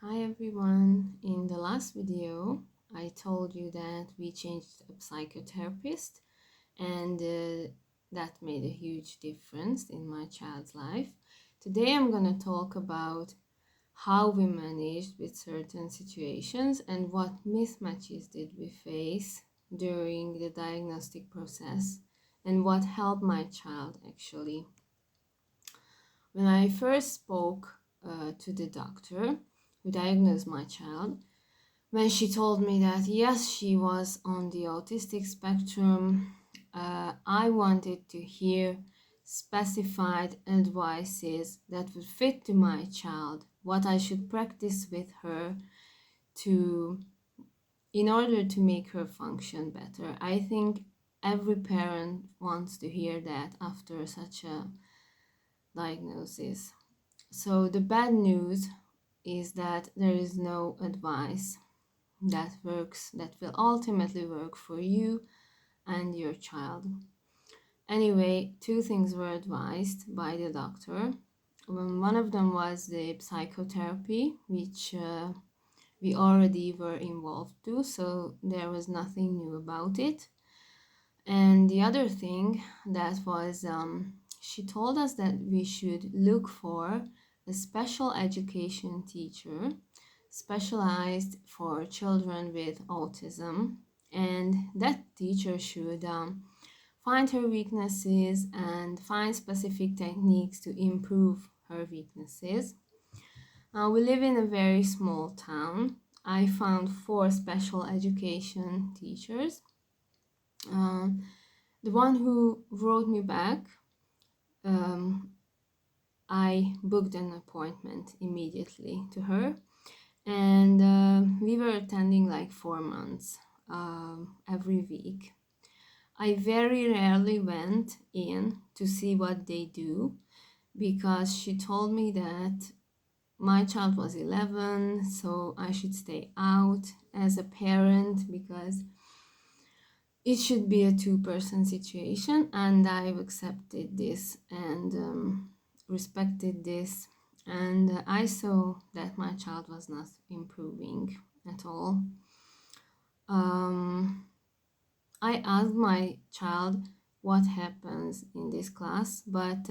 Hi everyone. In the last video, I told you that we changed a psychotherapist and that made a huge difference in my child's life. Today I'm going to talk about how we managed with certain situations and what mismatches did we face during the diagnostic process and what helped my child actually. When I first spoke to the doctor who diagnosed my child, when she told me that yes, she was on the autistic spectrum, I wanted to hear specified advices that would fit to my child, what I should practice with her to in order to make her function better. I think every parent wants to hear that after such a diagnosis. So the bad news is that there is no advice that works, that will ultimately work for you and your child. Anyway, two things were advised by the doctor. One of them was the psychotherapy, which we already were involved to, so there was nothing new about it. And the other thing that was, she told us that we should look for a special education teacher specialized for children with autism, and that teacher should find her weaknesses and find specific techniques to improve her weaknesses. We live in a very small town. I found 4 special education teachers. The one who wrote me back, I booked an appointment immediately to her, and we were attending like 4 months every week. I very rarely went in to see what they do because she told me that my child was 11, so I should stay out as a parent because it should be a two-person situation, and I've accepted this and respected this, and I saw that my child was not improving at all. I asked my child what happens in this class, but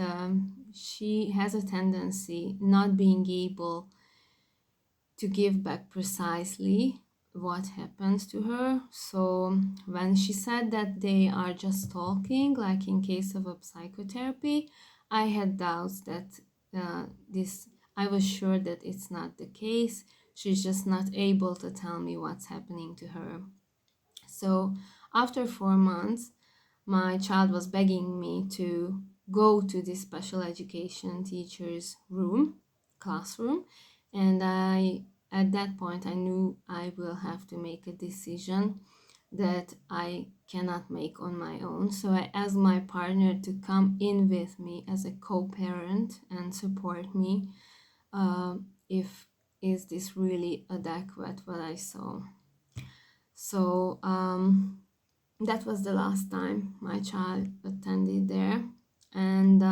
she has a tendency not being able to give back precisely what happens to her. So when she said that they are just talking, like in case of a psychotherapy, I had doubts that I was sure that it's not the case. She's just not able to tell me what's happening to her. So after 4 months, my child was begging me to go to this special education teacher's classroom, and at that point, I knew I will have to make a decision that I cannot make on my own. So I asked my partner to come in with me as a co-parent and support me if is this really adequate what I saw. So that was the last time my child attended there. And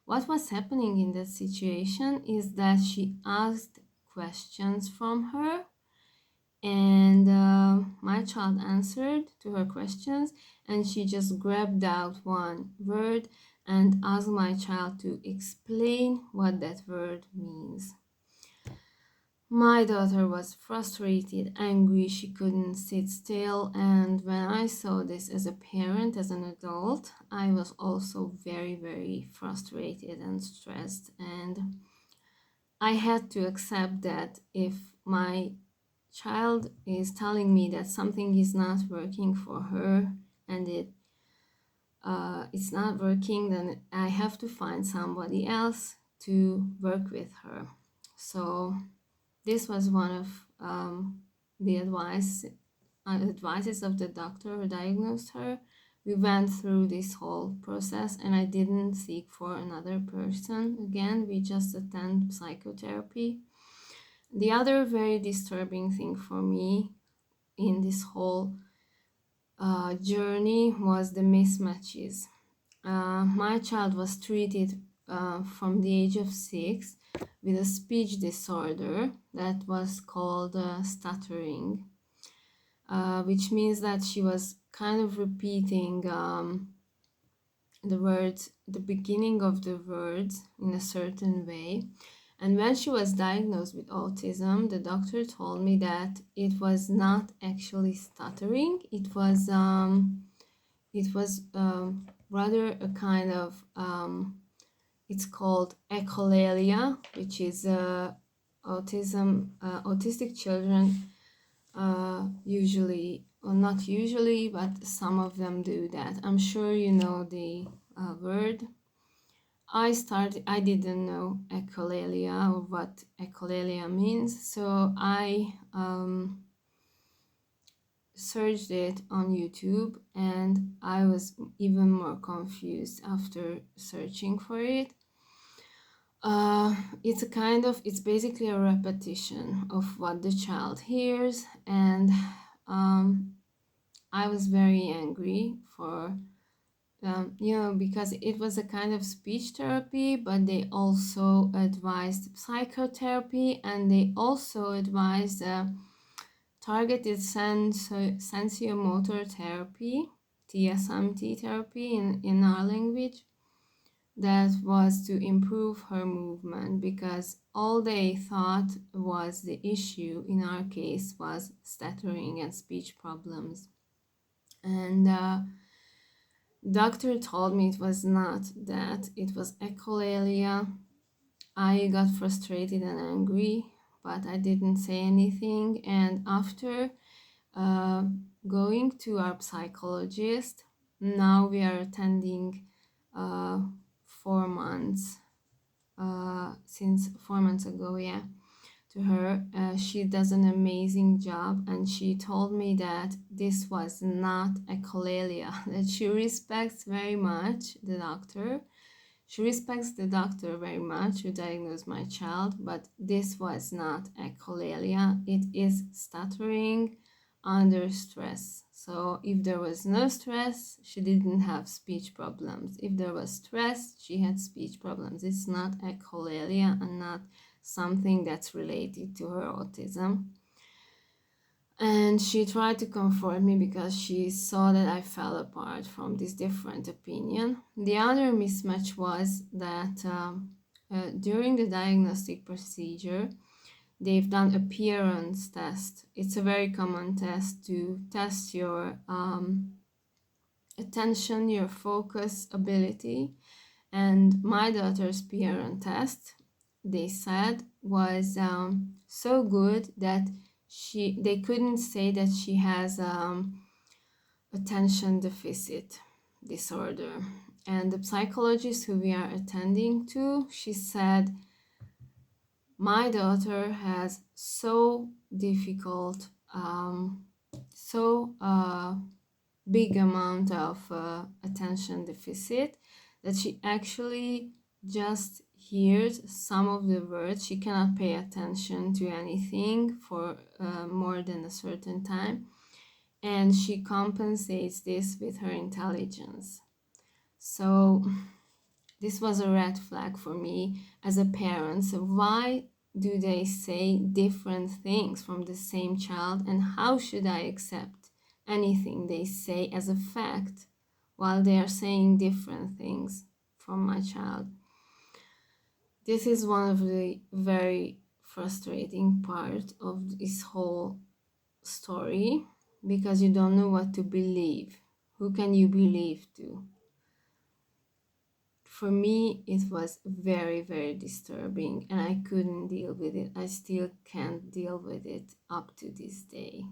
what was happening in that situation is that she asked questions from her, and my child answered to her questions, and she just grabbed out one word and asked my child to explain what that word means. My daughter was frustrated, angry, she couldn't sit still, and when I saw this as a parent, as an adult, I was also very, very frustrated and stressed, and I had to accept that if my child is telling me that something is not working for her and it's not working, then I have to find somebody else to work with her. So this was one of the advices of the doctor who diagnosed her. We went through this whole process, and I didn't seek for another person again. We just attend psychotherapy. The other very disturbing thing for me in this whole journey was the mismatches. My child was treated from the age of 6 with a speech disorder that was called stuttering, which means that she was kind of repeating the words, the beginning of the words in a certain way. And when she was diagnosed with autism, the doctor told me that it was not actually stuttering. It was rather a kind of it's called echolalia, which is autistic children usually, or not usually, but some of them do that. I'm sure you know the word. I didn't know echolalia or what echolalia means, so I searched it on YouTube, and I was even more confused after searching for it. It's basically a repetition of what the child hears, and I was very angry for because it was a kind of speech therapy, but they also advised psychotherapy, and they also advised targeted sensomotor therapy, TSMT therapy in our language, that was to improve her movement, because all they thought was the issue in our case was stuttering and speech problems. And doctor told me it was not that, it was echolalia. I got frustrated and angry, but I didn't say anything. And after going to our psychologist, now we are attending 4 months, since 4 months ago, yeah, to her. She does an amazing job, and she told me that this was not echolalia, that she respects very much the doctor. She respects the doctor very much who diagnosed my child, but this was not echolalia. It is stuttering under stress. So if there was no stress, she didn't have speech problems. If there was stress, she had speech problems. It's not echolalia and not something that's related to her autism. And she tried to comfort me because she saw that I fell apart from this different opinion. The other mismatch was that during the diagnostic procedure, they've done appearance test. It's a very common test to test your attention, your focus ability. And my daughter's appearance test, they said, was so good that they couldn't say that she has attention deficit disorder. And the psychologist who we are attending to, she said, my daughter has so difficult, so big amount of attention deficit that she actually just hears some of the words. She cannot pay attention to anything for more than a certain time, and she compensates this with her intelligence. So this was a red flag for me as a parent. So why do they say different things from the same child, and how should I accept anything they say as a fact while they are saying different things from my child? This is one of the very frustrating part of this whole story, because you don't know what to believe. Who can you believe to? For me, it was very, very disturbing, and I couldn't deal with it. I still can't deal with it up to this day.